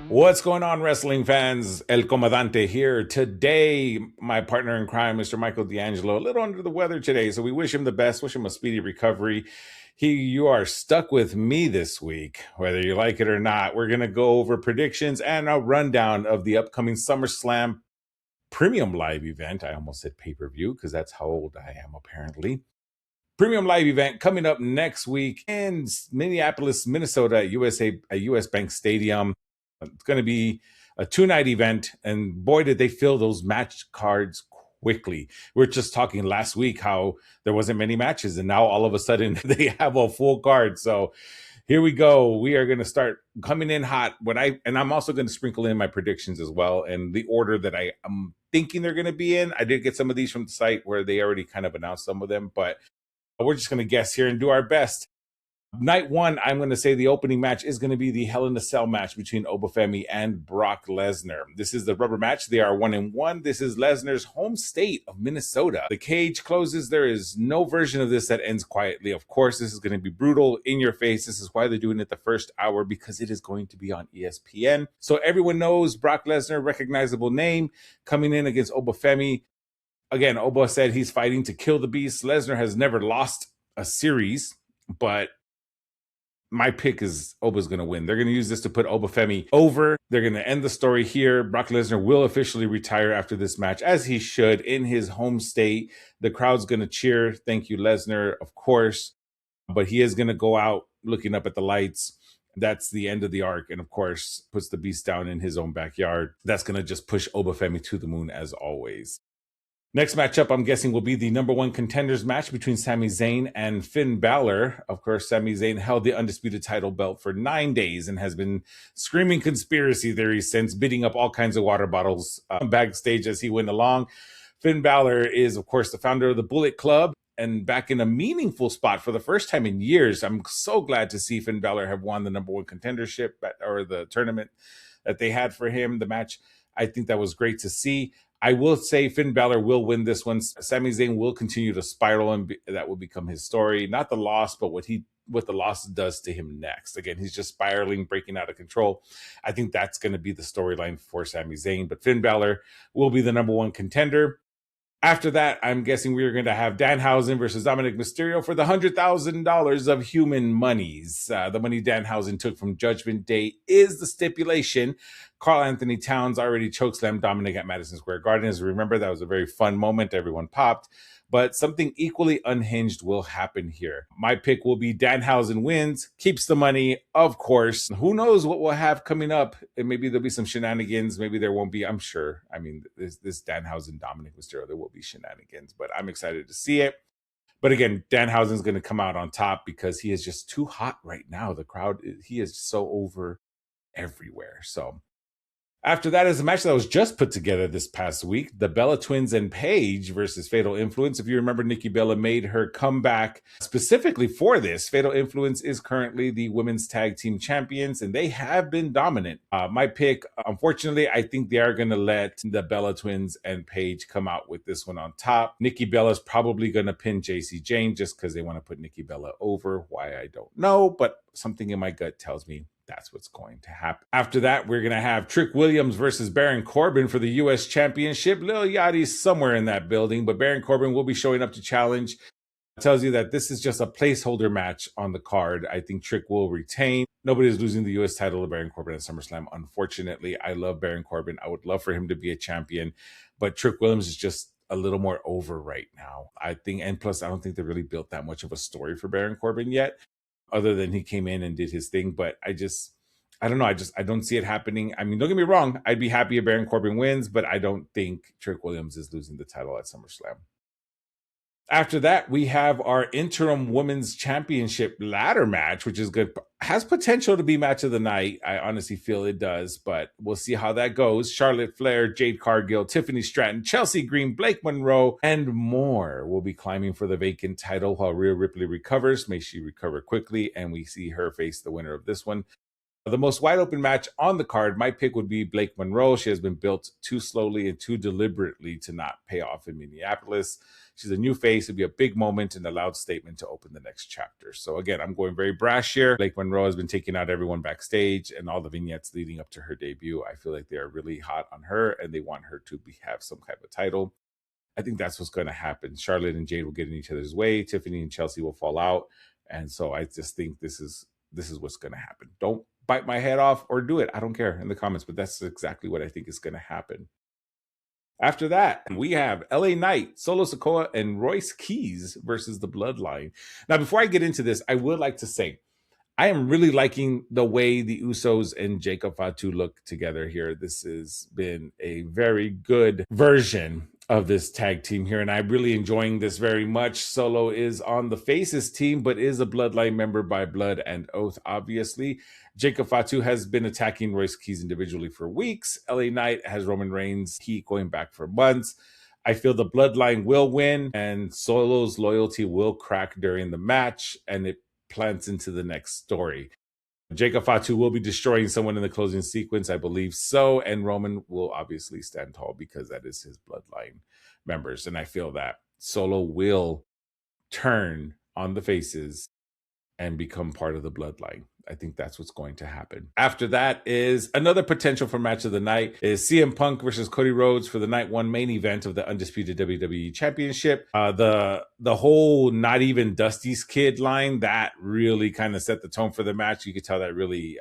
What's going on, wrestling fans? El Commandante here. Today, my partner in crime, Mr. Michael D'Angelo, a little under the weather today, so we wish him the best, wish him a speedy recovery. You are stuck with me this week, whether you like it or not. We're going to go over predictions and a rundown of the upcoming SummerSlam Premium Live event. I almost said pay-per-view because that's how old I am, apparently. Premium Live event coming up next week in Minneapolis, Minnesota at US Bank Stadium. It's going to be a 2-night event, and boy, did they fill those match cards quickly. We were just talking last week how there wasn't many matches, and now all of a sudden they have a full card. So here we go. We are going to start coming in hot. I'm also going to sprinkle in my predictions as well, and the order that I'm thinking they're going to be in. I did get some of these from the site where they already kind of announced some of them, but we're just going to guess here and do our best. Night one, I'm going to say the opening match is going to be the Hell in a Cell match between Obafemi and Brock Lesnar. This is the rubber match. They are 1-1. This is Lesnar's home state of Minnesota. The cage closes. There is no version of this that ends quietly. Of course, this is going to be brutal, in your face. This is why they're doing it the first hour, because it is going to be on ESPN. So everyone knows Brock Lesnar, recognizable name, coming in against Obafemi. Again, Oba said he's fighting to kill the beast. Lesnar has never lost a series, but my pick is Oba's going to win. They're going to use this to put Obafemi over. They're going to end the story here. Brock Lesnar will officially retire after this match, as he should, in his home state. The crowd's going to cheer. Thank you, Lesnar, of course. But he is going to go out looking up at the lights. That's the end of the arc. And of course, puts the beast down in his own backyard. That's going to just push Obafemi to the moon, as always. Next matchup, I'm guessing, will be the number one contenders match between Sami Zayn and Finn Balor. Of course, Sami Zayn held the undisputed title belt for 9 days and has been screaming conspiracy theories since, beating up all kinds of water bottles backstage as he went along. Finn Balor is, of course, the founder of the Bullet Club and back in a meaningful spot for the first time in years. I'm so glad to see Finn Balor have won the number one contendership, or the tournament that they had for him, the match. I think that was great to see. I will say Finn Balor will win this one. Sami Zayn will continue to spiral, and that will become his story. Not the loss, but what the loss does to him next. Again, he's just spiraling, breaking out of control. I think that's going to be the storyline for Sami Zayn. But Finn Balor will be the number one contender. After that, I'm guessing we're going to have Danhausen versus Dominic Mysterio for the $100,000 of human monies. The money Danhausen took from Judgment Day is the stipulation. Karl Anthony Towns already chokeslammed Dominic at Madison Square Garden. As you remember, that was a very fun moment. Everyone popped. But something equally unhinged will happen here. My pick will be Danhausen wins, keeps the money, of course. Who knows what we'll have coming up? And maybe there'll be some shenanigans. Maybe there won't be, I'm sure. I mean, this Danhausen, Dominic Mysterio, there will be shenanigans, but I'm excited to see it. But again, Danhausen's going to come out on top because he is just too hot right now. The crowd, he is so over everywhere. So after that is a match that was just put together this past week, the Bella Twins and Paige versus Fatal Influence. If you remember, Nikki Bella made her comeback specifically for this. Fatal Influence is currently the women's tag team champions, and they have been dominant. My pick, unfortunately, I think they are going to let the Bella Twins and Paige come out with this one on top. Nikki Bella is probably going to pin JC Jane just because they want to put Nikki Bella over. Why, I don't know, but something in my gut tells me that's what's going to happen. After that, we're going to have Trick Williams versus Baron Corbin for the U.S. Championship. Lil Yachty's somewhere in that building, but Baron Corbin will be showing up to challenge. It tells you that this is just a placeholder match on the card. I think Trick will retain. Nobody's losing the U.S. title to Baron Corbin at SummerSlam, unfortunately. I love Baron Corbin. I would love for him to be a champion, but Trick Williams is just a little more over right now, I think. And plus, I don't think they really built that much of a story for Baron Corbin yet, other than he came in and did his thing. But I don't know. I don't see it happening. I mean, don't get me wrong. I'd be happy if Baron Corbin wins, but I don't think Trick Williams is losing the title at SummerSlam. After that, we have our interim women's championship ladder match, which is good. Has potential to be match of the night. I honestly feel it does, but we'll see how that goes. Charlotte Flair, Jade Cargill, Tiffany Stratton, Chelsea Green, Blake Monroe, and more will be climbing for the vacant title while Rhea Ripley recovers. May she recover quickly, and we see her face the winner of this one. The most wide open match on the card, my pick would be Blake Monroe. She has been built too slowly and too deliberately to not pay off in Minneapolis. She's a new face. It'd be a big moment and a loud statement to open the next chapter. So again, I'm going very brash here. Blake Monroe has been taking out everyone backstage, and all the vignettes leading up to her debut, I feel like they are really hot on her, and they want her to have some type of title. I think that's what's going to happen. Charlotte and Jade will get in each other's way. Tiffany and Chelsea will fall out, and so I just think this is what's going to happen. Don't bite my head off or do it. I don't care in the comments, but that's exactly what I think is going to happen. After that, we have LA Knight, Solo Sikoa, and Royce Keys versus the Bloodline. Now, before I get into this, I would like to say I am really liking the way the Usos and Jacob Fatu look together here. This has been a very good version of this tag team here, and I'm really enjoying this very much. Solo is on the Faces team, but is a Bloodline member by blood and oath, obviously. Jacob Fatu has been attacking Royce Keys individually for weeks. LA Knight has Roman Reigns heat going back for months. I feel the Bloodline will win, and Solo's loyalty will crack during the match, and it plants into the next story. Jacob Fatu will be destroying someone in the closing sequence, I believe so, and Roman will obviously stand tall because that is his Bloodline members, and I feel that Solo will turn on the Faces and become part of the Bloodline. I think that's what's going to happen. After that is another potential for match of the night is CM Punk versus Cody Rhodes for the night one main event of the undisputed WWE Championship. The whole not even Dusty's kid line, that really kind of set the tone for the match. You could tell that really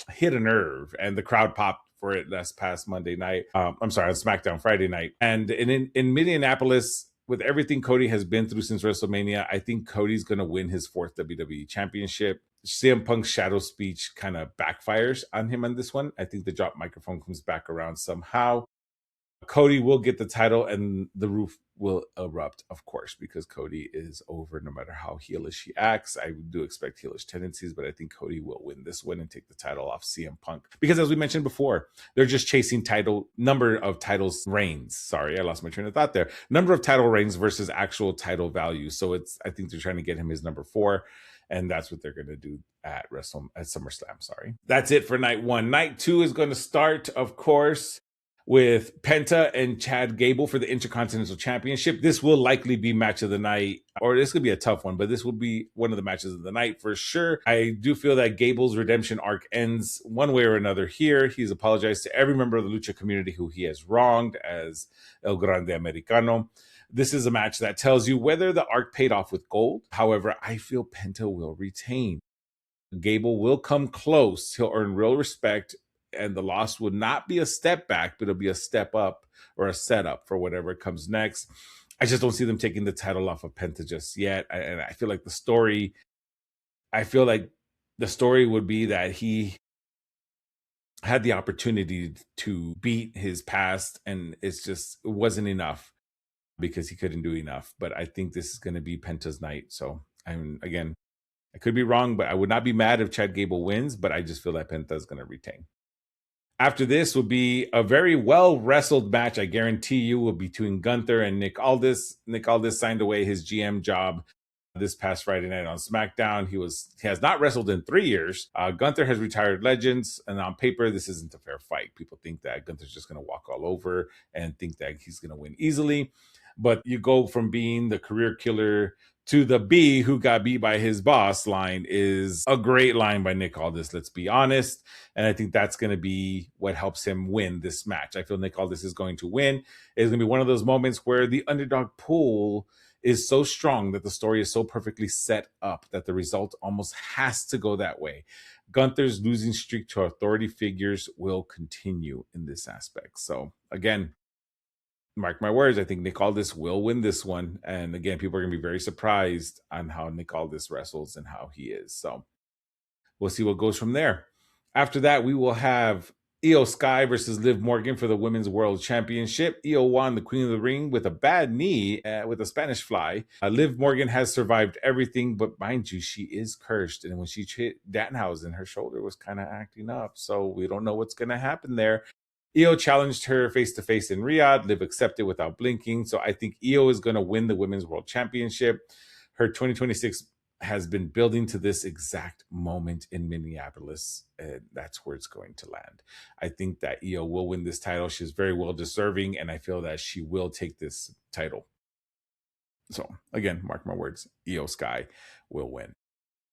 hit a nerve, and the crowd popped for it last past Monday night. I'm sorry, on SmackDown Friday night. And in Minneapolis, with everything Cody has been through since WrestleMania, I think Cody's going to win his fourth WWE Championship. CM Punk's shadow speech kind of backfires on him on this one. I think the drop microphone comes back around somehow. Cody will get the title, and the roof will erupt, of course, because Cody is over no matter how heelish he acts. I do expect heelish tendencies, but I think Cody will win this one and take the title off CM Punk. Because as we mentioned before, they're just chasing number of titles reigns. Sorry, I lost my train of thought there. Number of title reigns versus actual title value. So I think they're trying to get him his number 4. And that's what they're going to do at SummerSlam. Sorry. That's it for night 1. Night 2 is going to start, of course, with Penta and Chad Gable for the Intercontinental Championship. This will likely be match of the night, or this could be a tough one, but this will be one of the matches of the night for sure. I do feel that Gable's redemption arc ends one way or another here. He's apologized to every member of the Lucha community who he has wronged as El Grande Americano. This is a match that tells you whether the arc paid off with gold. However, I feel Penta will retain. Gable will come close. He'll earn real respect, and the loss would not be a step back, but it'll be a step up or a setup for whatever comes next. I just don't see them taking the title off of Penta just yet. And I feel like the story would be that he had the opportunity to beat his past, and it wasn't enough because he couldn't do enough. But I think this is going to be Penta's night. So again, I could be wrong, but I would not be mad if Chad Gable wins, but I just feel that Penta is going to retain. After this will be a very well-wrestled match, I guarantee you, will be between Gunther and Nick Aldis. Nick Aldis signed away his GM job this past Friday night on SmackDown. He has not wrestled in 3 years. Gunther has retired legends, and on paper, this isn't a fair fight. People think that Gunther's just going to walk all over and think that he's going to win easily. But you go from being the career killer to the B who got beat by his boss line is a great line by Nick Aldis, let's be honest. And I think that's going to be what helps him win this match. I feel Nick Aldis is going to win. It's going to be one of those moments where the underdog pull is so strong that the story is so perfectly set up that the result almost has to go that way. Gunther's losing streak to authority figures will continue in this aspect. So again, mark my words, I think Nick Aldis will win this one. And again, people are going to be very surprised on how Nick Aldis wrestles and how he is. So we'll see what goes from there. After that, we will have Io Sky versus Liv Morgan for the Women's World Championship. Io won the Queen of the Ring with a bad knee with a Spanish fly. Liv Morgan has survived everything, but mind you, she is cursed. And when she hit Danhausen, her shoulder was kind of acting up. So we don't know what's going to happen there. Io challenged her face-to-face in Riyadh. Liv accepted without blinking. So I think Io is going to win the Women's World Championship. Her 2026 has been building to this exact moment in Minneapolis, and that's where it's going to land. I think that Io will win this title. She's very well deserving, and I feel that she will take this title. So again, mark my words, Io Sky will win.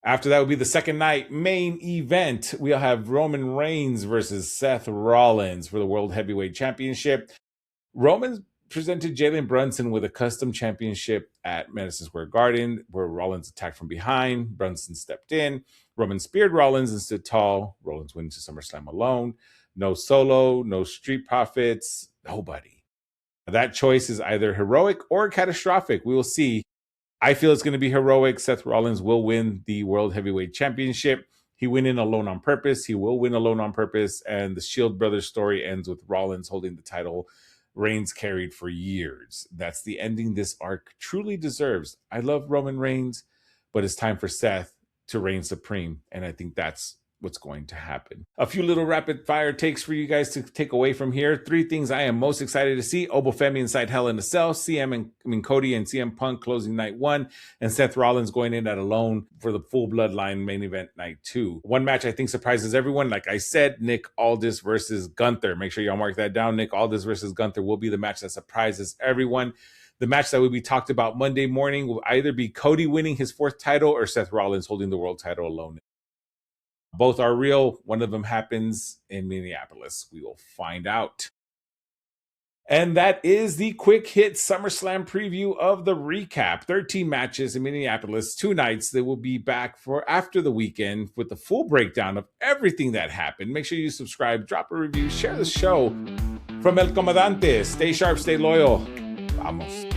After that would be the second night main event. We'll have Roman Reigns versus Seth Rollins for the World Heavyweight Championship. Roman presented Jalen Brunson with a custom championship at Madison Square Garden, where Rollins attacked from behind. Brunson stepped in. Roman speared Rollins and stood tall. Rollins went to SummerSlam alone. No Solo, no Street Profits, nobody. That choice is either heroic or catastrophic. We will see. I feel it's going to be heroic. Seth Rollins will win the World Heavyweight Championship. He went in alone on purpose. He will win alone on purpose. And the Shield Brothers story ends with Rollins holding the title Reigns carried for years. That's the ending this arc truly deserves. I love Roman Reigns, but it's time for Seth to reign supreme. And I think that's what's going to happen. A few little rapid fire takes for you guys to take away from here. 3 things I am most excited to see: Obafemi inside Hell in a Cell, Cody and CM Punk closing night 1, and Seth Rollins going in at alone for the full bloodline main event night 2. One match I think surprises everyone. Like I said, Nick Aldis versus Gunther. Make sure y'all mark that down. Nick Aldis versus Gunther will be the match that surprises everyone. The match that will be talked about Monday morning will either be Cody winning his 4th title or Seth Rollins holding the world title alone. Both are real. One of them happens in Minneapolis. We will find out. And that is the quick hit SummerSlam preview of the recap. 13 matches in Minneapolis, 2 nights. They will be back for after the weekend with the full breakdown of everything that happened. Make sure you subscribe, drop a review, share the show. From El Commandante, stay sharp, stay loyal. Vamos.